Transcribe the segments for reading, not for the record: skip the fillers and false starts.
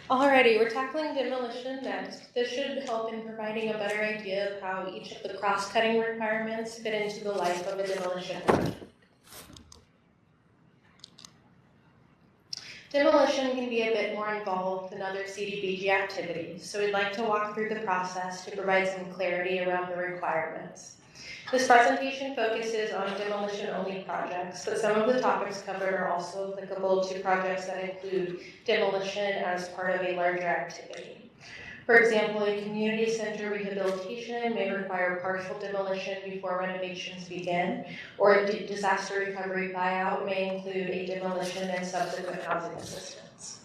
Alrighty, we're tackling demolition next. This should help in providing a better idea of how each of the cross-cutting requirements fit into the life of a demolition project. Demolition can be a bit more involved than other CDBG activities, so we'd like to walk through the process to provide some clarity around the requirements. This presentation focuses on demolition-only projects, but some of the topics covered are also applicable to projects that include demolition as part of a larger activity. For example, a community center rehabilitation may require partial demolition before renovations begin, or a disaster recovery buyout may include a demolition and subsequent housing assistance.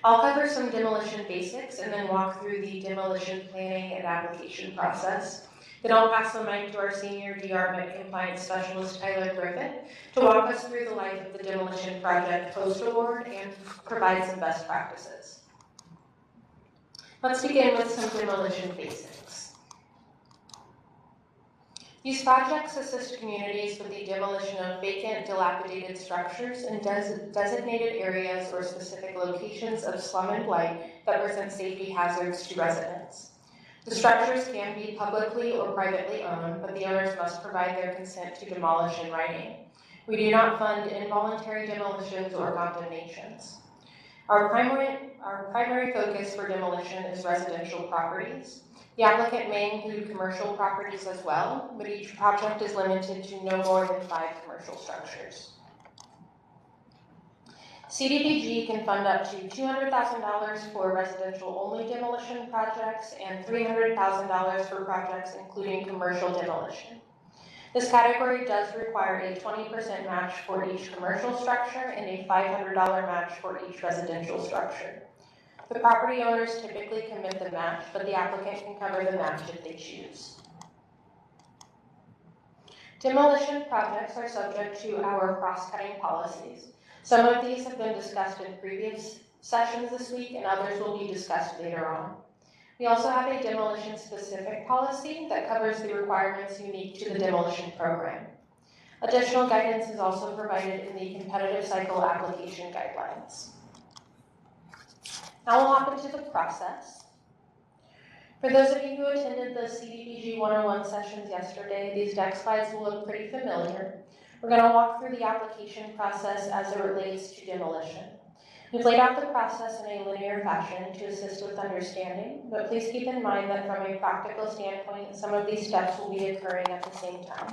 I'll cover some demolition basics and then walk through the demolition planning and application process. Then I'll pass the mic to our senior DR compliance specialist, Tyler Griffin, to walk us through the life of the demolition project post-award and provide some best practices. Let's begin with some demolition basics. These projects assist communities with the demolition of vacant, dilapidated structures in designated areas or specific locations of slum and blight that present safety hazards to residents. The structures can be publicly or privately owned, but the owners must provide their consent to demolish in writing. We do not fund involuntary demolitions or condemnations. Our primary focus for demolition is residential properties. The applicant may include commercial properties as well, but each project is limited to no more than 5 commercial structures. CDBG can fund up to $200,000 for residential-only demolition projects and $300,000 for projects including commercial demolition. This category does require a 20% match for each commercial structure and a $500 match for each residential structure. The property owners typically commit the match, but the applicant can cover the match if they choose. Demolition projects are subject to our cross-cutting policies. Some of these have been discussed in previous sessions this week, and others will be discussed later on. We also have a demolition-specific policy that covers the requirements unique to the demolition program. Additional guidance is also provided in the competitive cycle application guidelines. Now we'll hop into the process. For those of you who attended the CDBG 101 sessions yesterday, these deck slides will look pretty familiar. We're going to walk through the application process as it relates to demolition. We've laid out the process in a linear fashion to assist with understanding, but please keep in mind that from a practical standpoint, some of these steps will be occurring at the same time.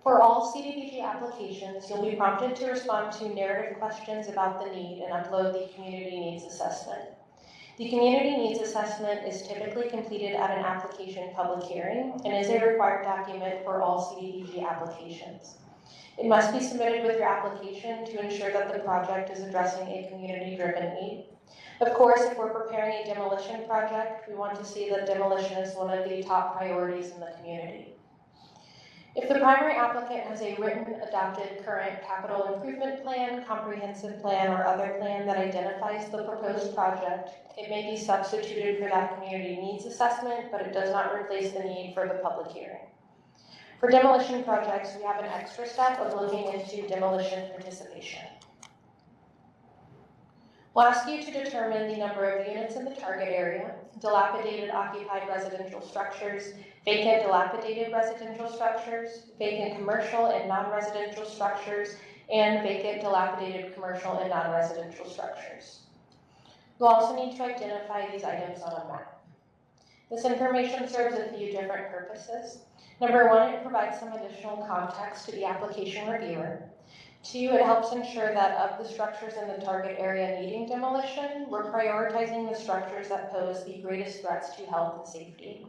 For all CDBG applications, you'll be prompted to respond to narrative questions about the need and upload the Community Needs Assessment. The Community Needs Assessment is typically completed at an application public hearing and is a required document for all CDBG applications. It must be submitted with your application to ensure that the project is addressing a community-driven need. Of course, if we're preparing a demolition project, we want to see that demolition is one of the top priorities in the community. If the primary applicant has a written, adopted, current capital improvement plan, comprehensive plan, or other plan that identifies the proposed project, it may be substituted for that community needs assessment, but it does not replace the need for the public hearing. For demolition projects, we have an extra step of looking into demolition participation. We'll ask you to determine the number of units in the target area, dilapidated occupied residential structures, vacant dilapidated residential structures, vacant commercial and non-residential structures, and vacant dilapidated commercial and non-residential structures. You'll also need to identify these items on a map. This information serves a few different purposes. Number 1, it provides some additional context to the application reviewer. 2, it helps ensure that of the structures in the target area needing demolition, we're prioritizing the structures that pose the greatest threats to health and safety.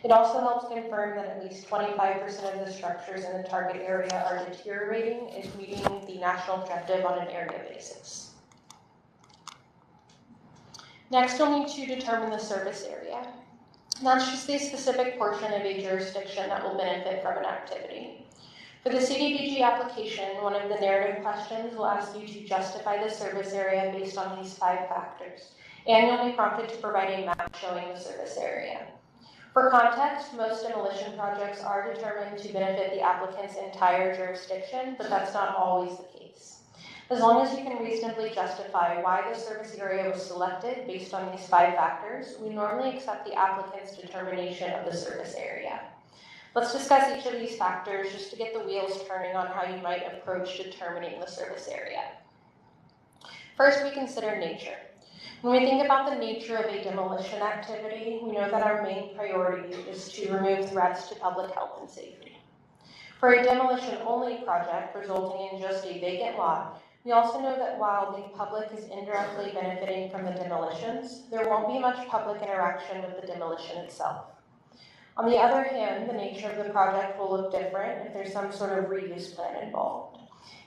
It also helps confirm that at least 25% of the structures in the target area are deteriorating and meeting the national objective on an area basis. Next, we'll need to determine the service area. That's just a specific portion of a jurisdiction that will benefit from an activity. For the CDBG application, one of the narrative questions will ask you to justify the service area based on these 5 factors, and you'll be prompted to provide a map showing the service area. For context, most demolition projects are determined to benefit the applicant's entire jurisdiction, but that's not always the case. As long as you can reasonably justify why the service area was selected based on these 5 factors, we normally accept the applicant's determination of the service area. Let's discuss each of these factors just to get the wheels turning on how you might approach determining the service area. First, we consider nature. When we think about the nature of a demolition activity, we know that our main priority is to remove threats to public health and safety. For a demolition-only project resulting in just a vacant lot, we also know that while the public is indirectly benefiting from the demolitions, there won't be much public interaction with the demolition itself. On the other hand, the nature of the project will look different if there's some sort of reuse plan involved.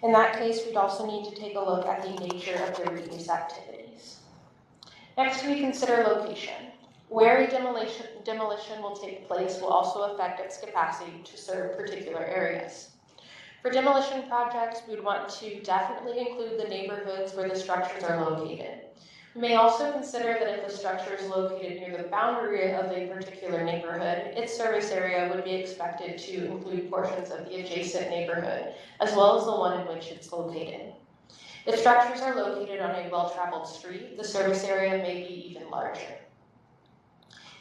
In that case, we'd also need to take a look at the nature of the reuse activities. Next, we consider location. Where a demolition will take place will also affect its capacity to serve particular areas. For demolition projects, we would want to definitely include the neighborhoods where the structures are located. We may also consider that if the structure is located near the boundary of a particular neighborhood, its service area would be expected to include portions of the adjacent neighborhood, as well as the one in which it's located. If structures are located on a well-traveled street, the service area may be even larger.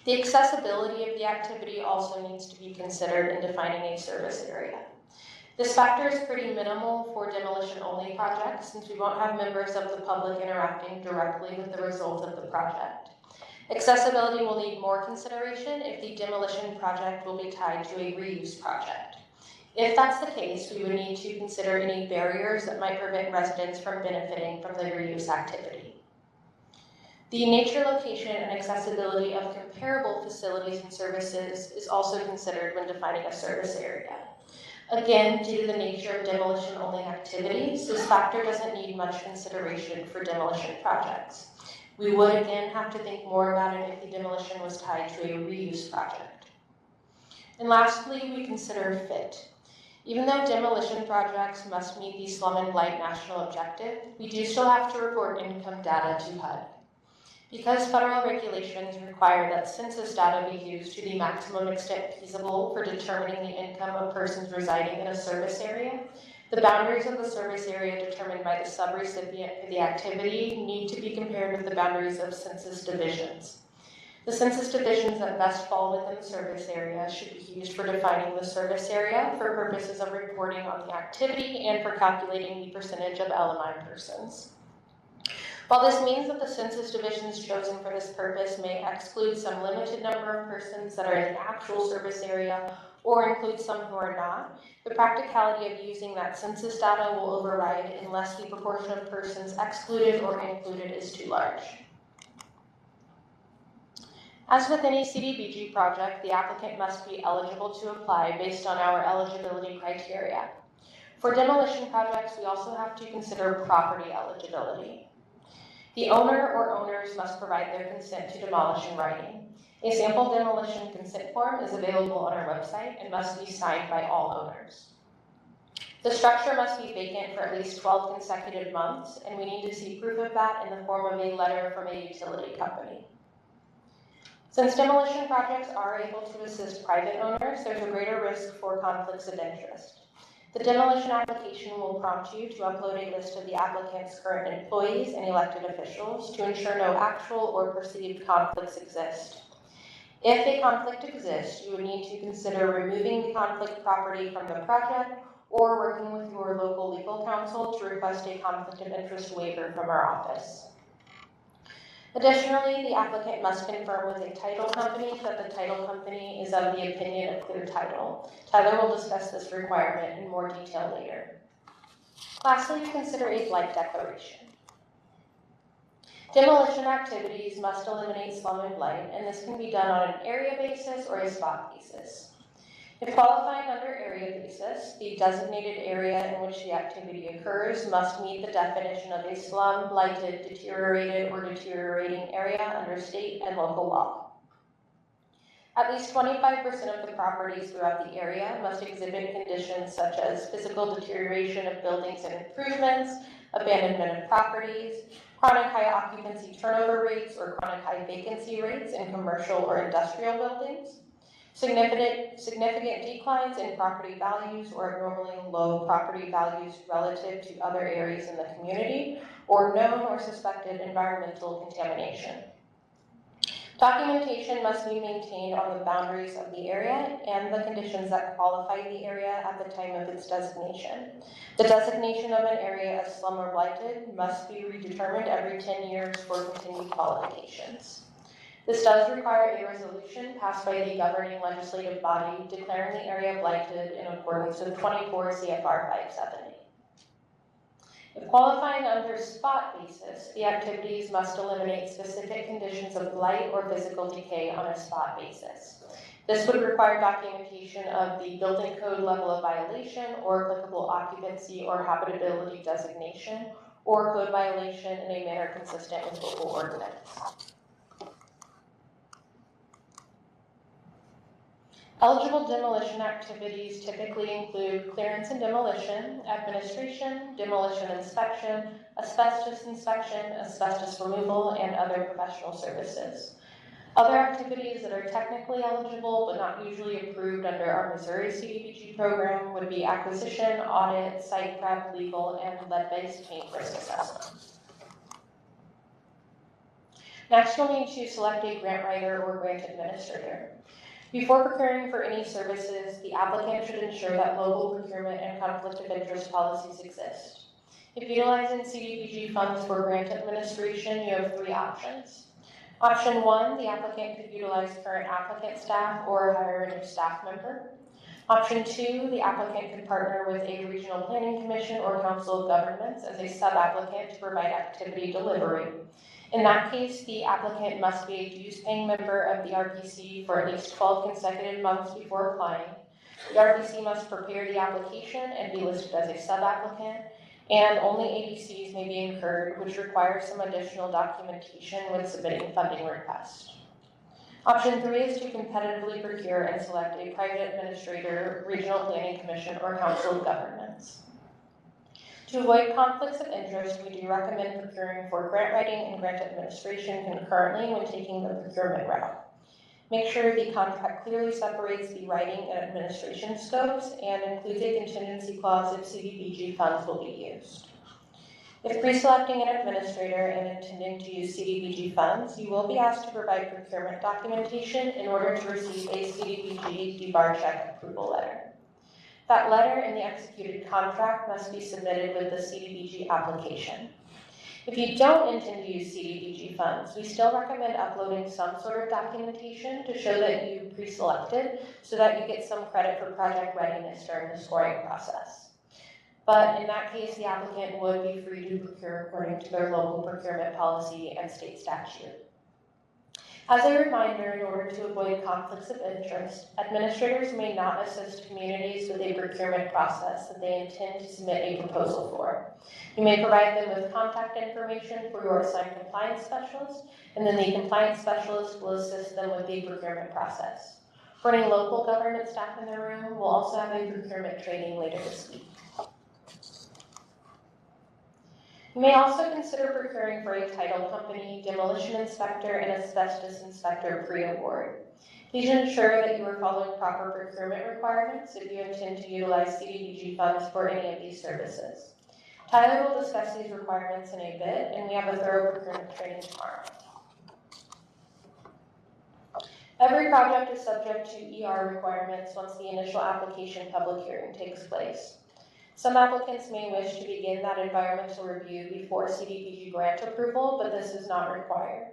The accessibility of the activity also needs to be considered in defining a service area. This factor is pretty minimal for demolition-only projects since we won't have members of the public interacting directly with the result of the project. Accessibility will need more consideration if the demolition project will be tied to a reuse project. If that's the case, we would need to consider any barriers that might prevent residents from benefiting from the reuse activity. The nature, location, and accessibility of comparable facilities and services is also considered when defining a service area. Again, due to the nature of demolition-only activities, this factor doesn't need much consideration for demolition projects. We would again have to think more about it if the demolition was tied to a reuse project. And lastly, we consider fit. Even though demolition projects must meet the slum and blight national objective, we do still have to report income data to HUD. Because federal regulations require that census data be used to the maximum extent feasible for determining the income of persons residing in a service area, the boundaries of the service area determined by the subrecipient for the activity need to be compared with the boundaries of census divisions. The census divisions that best fall within the service area should be used for defining the service area for purposes of reporting on the activity and for calculating the percentage of LMI persons. While this means that the census divisions chosen for this purpose may exclude some limited number of persons that are in the actual service area or include some who are not, the practicality of using that census data will override unless the proportion of persons excluded or included is too large. As with any CDBG project, the applicant must be eligible to apply based on our eligibility criteria. For demolition projects, we also have to consider property eligibility. The owner or owners must provide their consent to demolish in writing. A sample demolition consent form is available on our website and must be signed by all owners. The structure must be vacant for at least 12 consecutive months, and we need to see proof of that in the form of a letter from a utility company. Since demolition projects are able to assist private owners, there's a greater risk for conflicts of interest. The demolition application will prompt you to upload a list of the applicant's current employees and elected officials to ensure no actual or perceived conflicts exist. If a conflict exists, you would need to consider removing the conflict property from the project or working with your local legal counsel to request a conflict of interest waiver from our office. Additionally, the applicant must confirm with a title company that the title company is of the opinion of clear title. Tyler will discuss this requirement in more detail later. Lastly, consider a blight declaration. Demolition activities must eliminate slum and blight, and this can be done on an area basis or a spot basis. If qualifying under area basis, the designated area in which the activity occurs must meet the definition of a slum, blighted, deteriorated, or deteriorating area under state and local law. At least 25% of the properties throughout the area must exhibit conditions such as physical deterioration of buildings and improvements, abandonment of properties, chronic high occupancy turnover rates, or chronic high vacancy rates in commercial or industrial buildings, Significant declines in property values or abnormally low property values relative to other areas in the community, or known or suspected environmental contamination. Documentation must be maintained on the boundaries of the area and the conditions that qualify the area at the time of its designation. The designation of an area as slum or blighted must be redetermined every 10 years for continued qualifications. This does require a resolution passed by the governing legislative body declaring the area blighted in accordance with 24 CFR 570. If qualifying under spot basis, the activities must eliminate specific conditions of blight or physical decay on a spot basis. This would require documentation of the building code level of violation or applicable occupancy or habitability designation or code violation in a manner consistent with local ordinance. Eligible demolition activities typically include clearance and demolition, administration, demolition inspection, asbestos removal, and other professional services. Other activities that are technically eligible but not usually approved under our Missouri CDBG program would be acquisition, audit, site prep, legal, and lead-based paint risk assessment. Next, you'll need to select a grant writer or grant administrator. Before procuring for any services, the applicant should ensure that local procurement and conflict of interest policies exist. If utilizing CDBG funds for grant administration, you have 3 options. Option 1, the applicant could utilize current applicant staff or hire a new staff member. Option 2, the applicant could partner with a regional planning commission or council of governments as a sub-applicant to provide activity delivery. In that case, the applicant must be a dues-paying member of the RPC for at least 12 consecutive months before applying. The RPC must prepare the application and be listed as a sub-applicant, and only ADCs may be incurred, which requires some additional documentation when submitting funding requests. Option 3 is to competitively procure and select a private administrator, regional planning commission, or council of governments. To avoid conflicts of interest, we do recommend procuring for grant writing and grant administration concurrently when taking the procurement route. Make sure the contract clearly separates the writing and administration scopes and includes a contingency clause if CDBG funds will be used. If pre-selecting an administrator and intending to use CDBG funds, you will be asked to provide procurement documentation in order to receive a CDBG debar check approval letter. That letter and the executed contract must be submitted with the CDBG application. If you don't intend to use CDBG funds, we still recommend uploading some sort of documentation to show that you pre-selected so that you get some credit for project readiness during the scoring process. But in that case, the applicant would be free to procure according to their local procurement policy and state statute. As a reminder, in order to avoid conflicts of interest, administrators may not assist communities with a procurement process that they intend to submit a proposal for. You may provide them with contact information for your assigned compliance specialist, and then the compliance specialist will assist them with the procurement process. For any local government staff in the room, we'll also have a procurement training later this week. You may also consider procuring for a title company, demolition inspector, and asbestos inspector pre-award. Please ensure that you are following proper procurement requirements if you intend to utilize CDBG funds for any of these services. Tyler will discuss these requirements in a bit, and we have a thorough procurement training tomorrow. Every project is subject to ER requirements once the initial application public hearing takes place. Some applicants may wish to begin that environmental review before CDBG grant approval, but this is not required.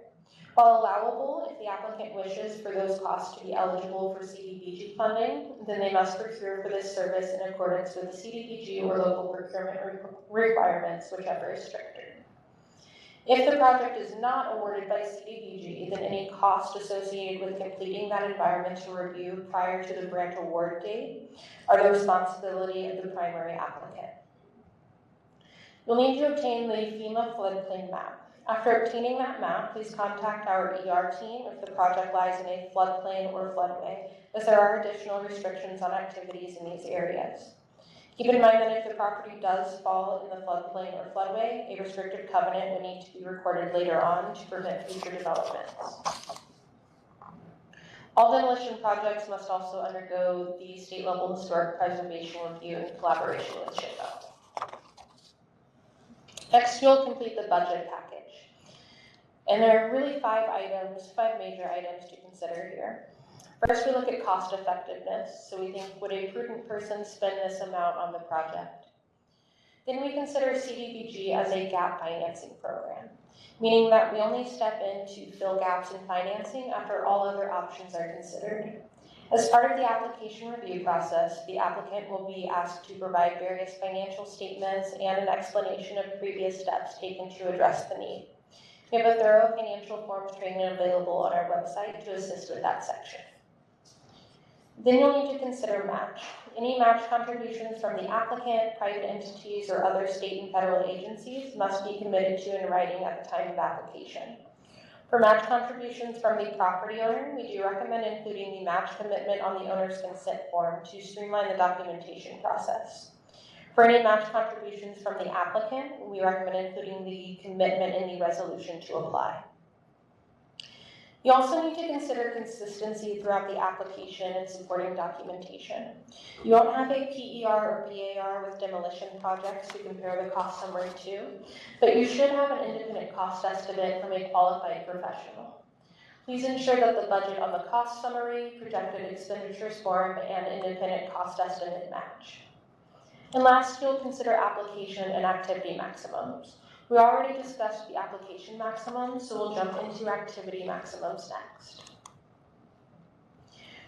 While allowable, if the applicant wishes for those costs to be eligible for CDBG funding, then they must procure for this service in accordance with the CDBG or local procurement requirements, whichever is stricter. If the project is not awarded by CDBG, then any cost associated with completing that environmental review prior to the grant award date are the responsibility of the primary applicant. You'll need to obtain the FEMA floodplain map. After obtaining that map, please contact our ER team if the project lies in a floodplain or floodway, as there are additional restrictions on activities in these areas. Keep in mind that if the property does fall in the floodplain or floodway, a restrictive covenant will need to be recorded later on to prevent future developments. All demolition projects must also undergo the state-level historic preservation review in collaboration with SHPO. Next, you'll complete the budget package. And there are really five major items to consider here. First, we look at cost effectiveness. So we think, would a prudent person spend this amount on the project? Then we consider CDBG as a gap financing program, meaning that we only step in to fill gaps in financing after all other options are considered. As part of the application review process, the applicant will be asked to provide various financial statements and an explanation of previous steps taken to address the need. We have a thorough financial forms training available on our website to assist with that section. Then you'll need to consider match. Any match contributions from the applicant, private entities, or other state and federal agencies must be committed to in writing at the time of application. For match contributions from the property owner, we do recommend including the match commitment on the owner's consent form to streamline the documentation process. For any match contributions from the applicant, we recommend including the commitment in the resolution to apply. You also need to consider consistency throughout the application and supporting documentation. You won't have a PER or BAR with demolition projects to compare the cost summary to, but you should have an independent cost estimate from a qualified professional. Please ensure that the budget on the cost summary, projected expenditures form, and independent cost estimate match. And last, you'll consider application and activity maximums. We already discussed the application maximums, so we'll jump into activity maximums next.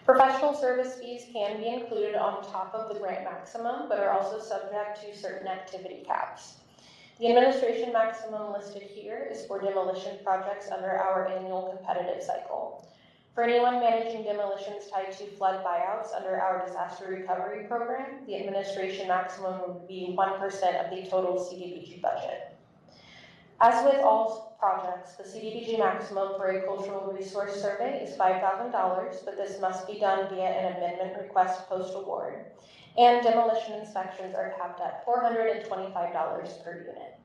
Professional service fees can be included on top of the grant maximum, but are also subject to certain activity caps. The administration maximum listed here is for demolition projects under our annual competitive cycle. For anyone managing demolitions tied to flood buyouts under our disaster recovery program, the administration maximum would be 1% of the total CDBG budget. As with all projects, the CDBG maximum for a cultural resource survey is $5,000, but this must be done via an amendment request post-award, and demolition inspections are capped at $425 per unit.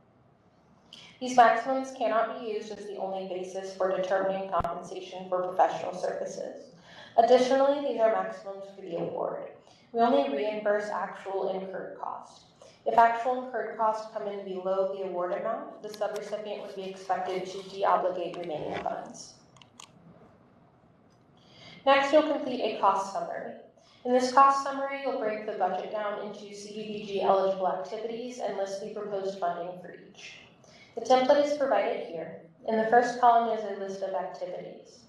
These maximums cannot be used as the only basis for determining compensation for professional services. Additionally, these are maximums for the award. We only reimburse actual incurred cost. If actual incurred costs come in below the award amount, the subrecipient would be expected to de-obligate remaining funds. Next, you'll complete a cost summary. In this cost summary, you'll break the budget down into CDBG eligible activities and list the proposed funding for each. The template is provided here. In the first column is a list of activities.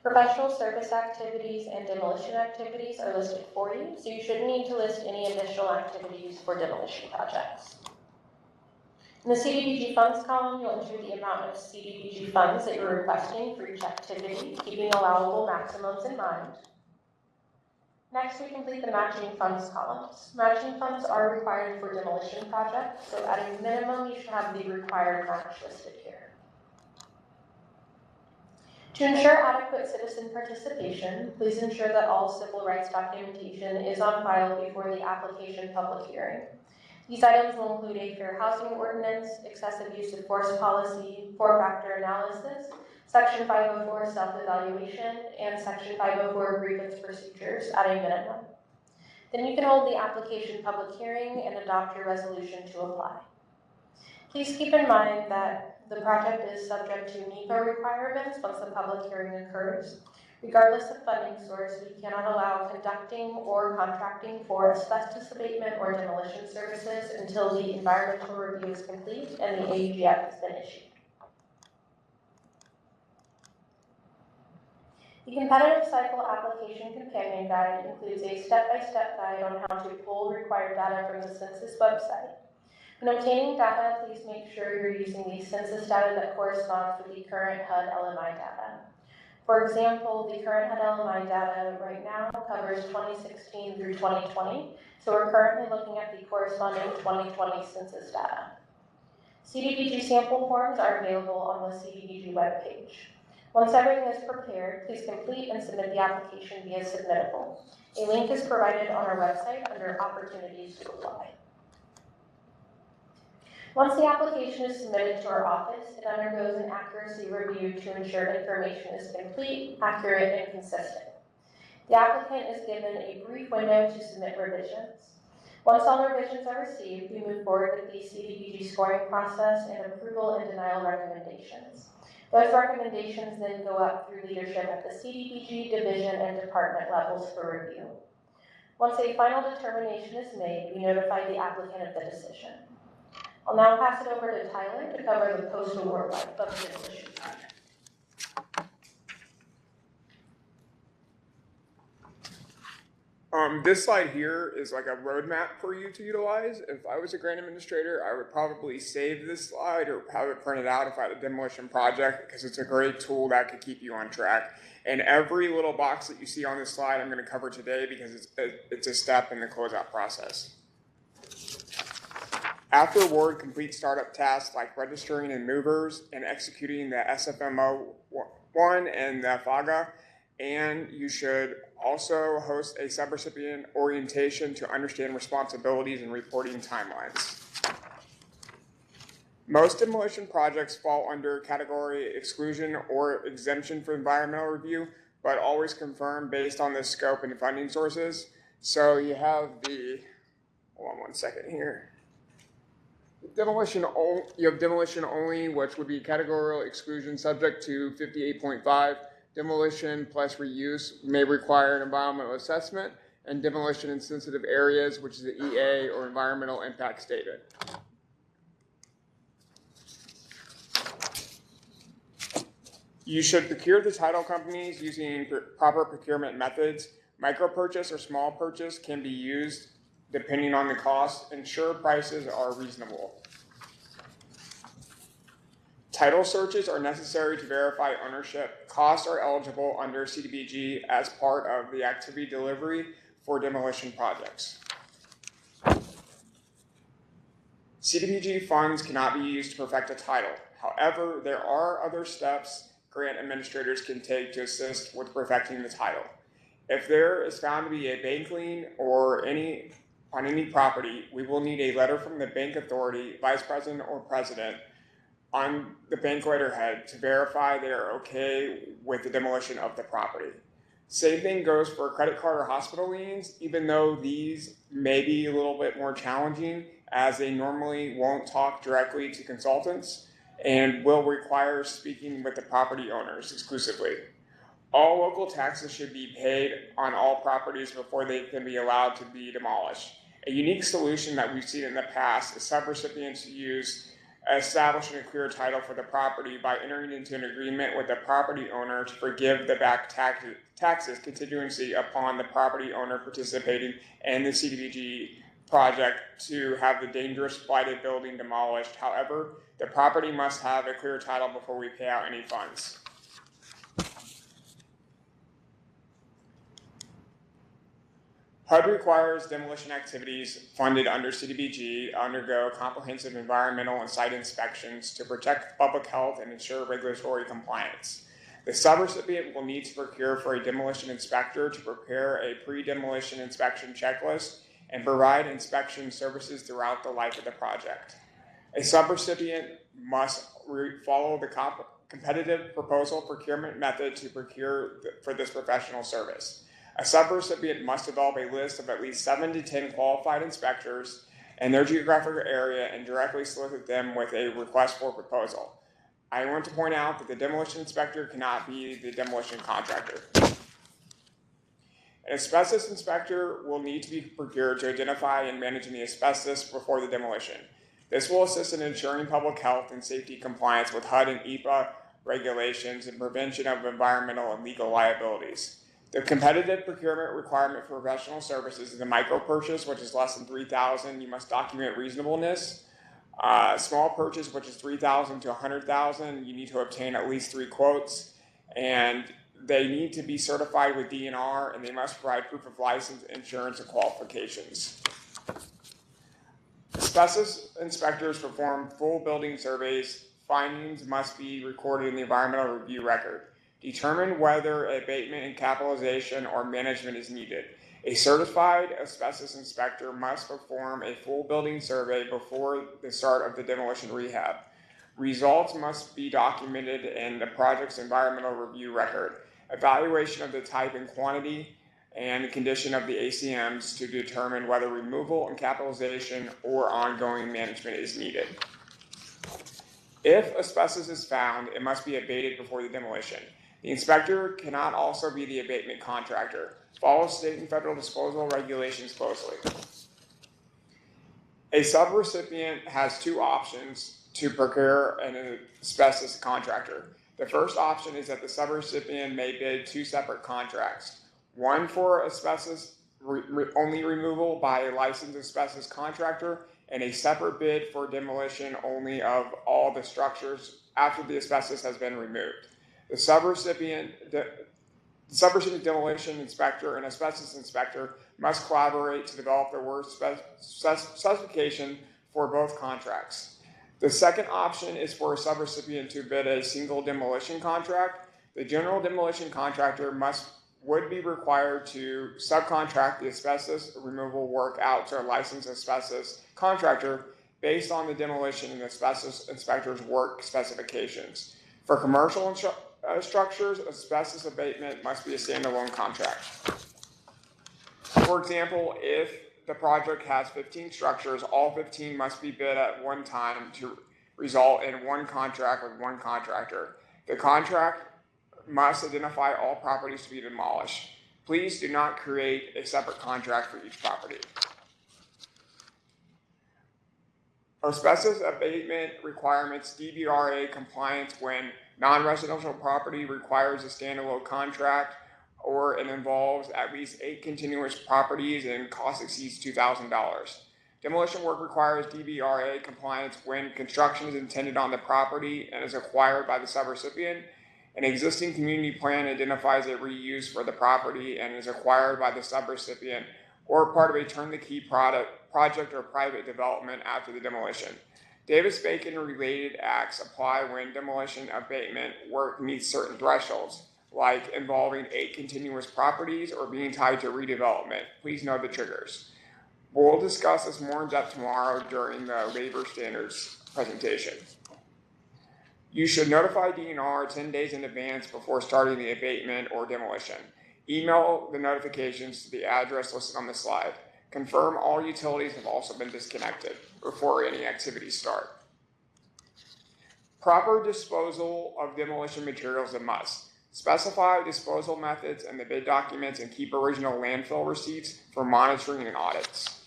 Professional service activities and demolition activities are listed for you, so you shouldn't need to list any additional activities for demolition projects. In the CDBG funds column, you'll enter the amount of CDBG funds that you're requesting for each activity, keeping allowable maximums in mind. Next, we complete the matching funds columns. Matching funds are required for demolition projects, so at a minimum, you should have the required match listed here. To ensure adequate citizen participation, please ensure that all civil rights documentation is on file before the application public hearing. These items will include a fair housing ordinance, excessive use of force policy, four-factor analysis, Section 504 self-evaluation, and Section 504 grievance procedures at a minimum. Then you can hold the application public hearing and adopt your resolution to apply. Please keep in mind that the project is subject to NEPA requirements once the public hearing occurs. Regardless of funding source, we cannot allow conducting or contracting for asbestos abatement or demolition services until the environmental review is complete and the AUGF has been issued. The Competitive Cycle Application Companion Guide includes a step-by-step guide on how to pull required data from the census website. When obtaining data, please make sure you're using the census data that corresponds with the current HUD LMI data. For example, the current HUD LMI data right now covers 2016 through 2020, so we're currently looking at the corresponding 2020 census data. CDBG sample forms are available on the CDBG webpage. Once everything is prepared, please complete and submit the application via Submittable. A link is provided on our website under Opportunities to Apply. Once the application is submitted to our office, it undergoes an accuracy review to ensure information is complete, accurate, and consistent. The applicant is given a brief window to submit revisions. Once all revisions are received, we move forward with the CDBG scoring process and approval and denial recommendations. Those recommendations then go up through leadership at the CDBG division and department levels for review. Once a final determination is made, we notify the applicant of the decision. I'll now pass it over to Tyler to cover the post-award life of the demolition project. This slide here is like a roadmap for you to utilize. If I was a grant administrator, I would probably save this slide or have it printed out if I had a demolition project, because it's a great tool that could keep you on track. And every little box that you see on this slide I'm going to cover today, because it's a step in the closeout process. After award, complete startup tasks like registering and movers and executing the SFMO1 and the FAGA, and you should also host a subrecipient orientation to understand responsibilities and reporting timelines. Most demolition projects fall under category exclusion or exemption for environmental review, but always confirmed based on the scope and funding sources. So you have hold on one second here. You have demolition only, which would be categorical exclusion subject to 58.5. Demolition plus reuse may require an environmental assessment, and demolition in sensitive areas, which is the EA or environmental impact statement. You should procure the title companies using proper procurement methods. Micro purchase or small purchase can be used depending on the cost. Ensure prices are reasonable. Title searches are necessary to verify ownership. Costs are eligible under CDBG as part of the activity delivery for demolition projects. CDBG funds cannot be used to perfect a title. However, there are other steps grant administrators can take to assist with perfecting the title. If there is found to be a bank lien or on any property, we will need a letter from the bank authority, vice president, or president on the bank letterhead to verify they are okay with the demolition of the property. Same thing goes for credit card or hospital liens, even though these may be a little bit more challenging, as they normally won't talk directly to consultants and will require speaking with the property owners exclusively. All local taxes should be paid on all properties before they can be allowed to be demolished. A unique solution that we've seen in the past is subrecipients use establishing a clear title for the property by entering into an agreement with the property owner to forgive the back taxes contingency upon the property owner participating in the CDBG project to have the dangerous blighted building demolished. However, the property must have a clear title before we pay out any funds. HUD requires demolition activities funded under CDBG undergo comprehensive environmental and site inspections to protect public health and ensure regulatory compliance. The subrecipient will need to procure for a demolition inspector to prepare a pre-demolition inspection checklist and provide inspection services throughout the life of the project. A subrecipient must follow the competitive proposal procurement method to procure for this professional service. A subrecipient must develop a list of at least 7 to 10 qualified inspectors in their geographic area and directly solicit them with a request for proposal. I want to point out that the demolition inspector cannot be the demolition contractor. An asbestos inspector will need to be procured to identify and manage the asbestos before the demolition. This will assist in ensuring public health and safety compliance with HUD and EPA regulations and prevention of environmental and legal liabilities. The competitive procurement requirement for professional services is a micro purchase, which is less than $3,000. You must document reasonableness. Small purchase, which is $3,000 to $100,000. You need to obtain at least 3 quotes, and they need to be certified with DNR, and they must provide proof of license, insurance, and qualifications. Asbestos inspectors perform full building surveys. Findings must be recorded in the environmental review record. Determine whether abatement and capitalization or management is needed. A certified asbestos inspector must perform a full building survey before the start of the demolition rehab. Results must be documented in the project's environmental review record. Evaluation of the type and quantity and the condition of the ACMs to determine whether removal and capitalization or ongoing management is needed. If asbestos is found, it must be abated before the demolition. The inspector cannot also be the abatement contractor. Follow state and federal disposal regulations closely. A subrecipient has two options to procure an asbestos contractor. The first option is that the subrecipient may bid two separate contracts, one for asbestos only removal by a licensed asbestos contractor, and a separate bid for demolition only of all the structures after the asbestos has been removed. The subrecipient demolition inspector and asbestos inspector must collaborate to develop the worst specification for both contracts. The second option is for a subrecipient to bid a single demolition contract. The general demolition contractor would be required to subcontract the asbestos removal work out to a licensed asbestos contractor based on the demolition and asbestos inspector's work specifications. For commercial structures, asbestos abatement must be a standalone contract. For example, if the project has 15 structures, all 15 must be bid at one time to result in one contract with one contractor. The contract must identify all properties to be demolished. Please do not create a separate contract for each property. Asbestos abatement requirements DBRA compliance when non-residential property requires a standalone contract or it involves at least 8 continuous properties and cost exceeds $2,000. Demolition work requires DBRA compliance when construction is intended on the property and is acquired by the subrecipient. An existing community plan identifies a reuse for the property and is acquired by the subrecipient or part of a turnkey project or private development after the demolition. Davis-Bacon related acts apply when demolition abatement work meets certain thresholds, like involving 8 continuous properties or being tied to redevelopment. Please know the triggers. We'll discuss this more in depth tomorrow during the labor standards presentation. You should notify DNR 10 days in advance before starting the abatement or demolition. Email the notifications to the address listed on the slide. Confirm all utilities have also been disconnected before any activities start. Proper disposal of demolition materials is a must. Specify disposal methods in the bid documents and keep original landfill receipts for monitoring and audits.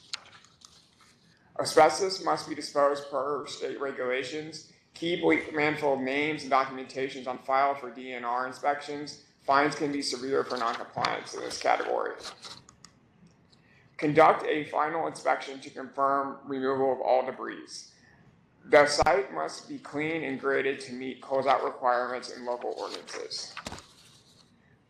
Asbestos must be disposed per state regulations. Keep landfill names and documentations on file for DNR inspections. Fines can be severe for noncompliance in this category. Conduct a final inspection to confirm removal of all debris. The site must be clean and graded to meet closeout requirements and local ordinances.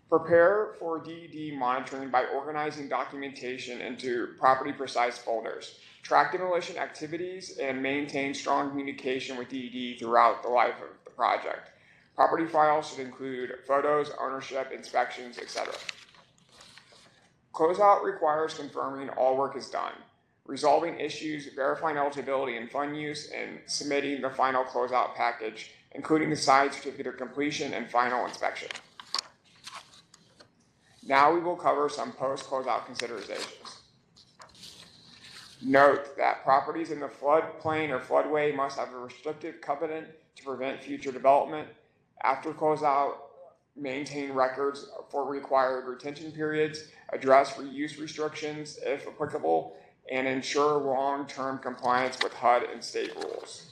Prepare for DED monitoring by organizing documentation into property precise folders. Track demolition activities and maintain strong communication with DED throughout the life of the project. Property files should include photos, ownership, inspections, etc. Closeout requires confirming all work is done, resolving issues, verifying eligibility and fund use, and submitting the final closeout package, including the signed certificate of completion and final inspection. Now we will cover some post-closeout considerations. Note that properties in the floodplain or floodway must have a restrictive covenant to prevent future development. After closeout, maintain records for required retention periods, address reuse restrictions if applicable, and ensure long-term compliance with HUD and state rules.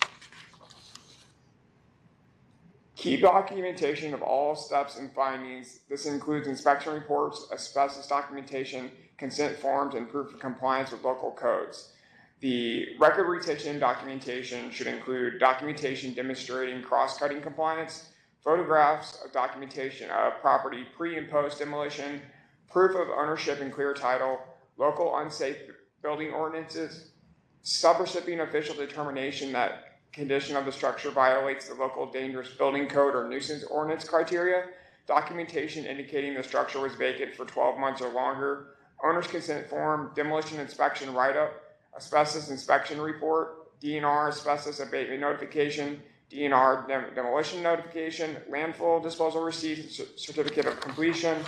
Keep documentation of all steps and findings. This includes inspection reports, asbestos documentation, consent forms, and proof of compliance with local codes. The record retention documentation should include documentation demonstrating cross-cutting compliance, photographs of documentation of property pre- and post-demolition, proof of ownership and clear title, local unsafe building ordinances, subrecipient official determination that condition of the structure violates the local dangerous building code or nuisance ordinance criteria, documentation indicating the structure was vacant for 12 months or longer, owner's consent form, demolition inspection write-up, asbestos inspection report, DNR asbestos abatement notification, DNR demolition notification, landfill disposal receipt, certificate of completion,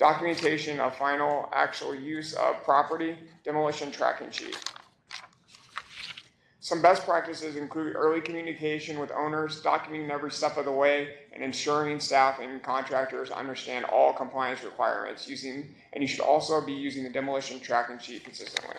documentation of final actual use of property, demolition tracking sheet. Some best practices include early communication with owners, documenting every step of the way, and ensuring staff and contractors understand all compliance requirements and you should also be using the demolition tracking sheet consistently.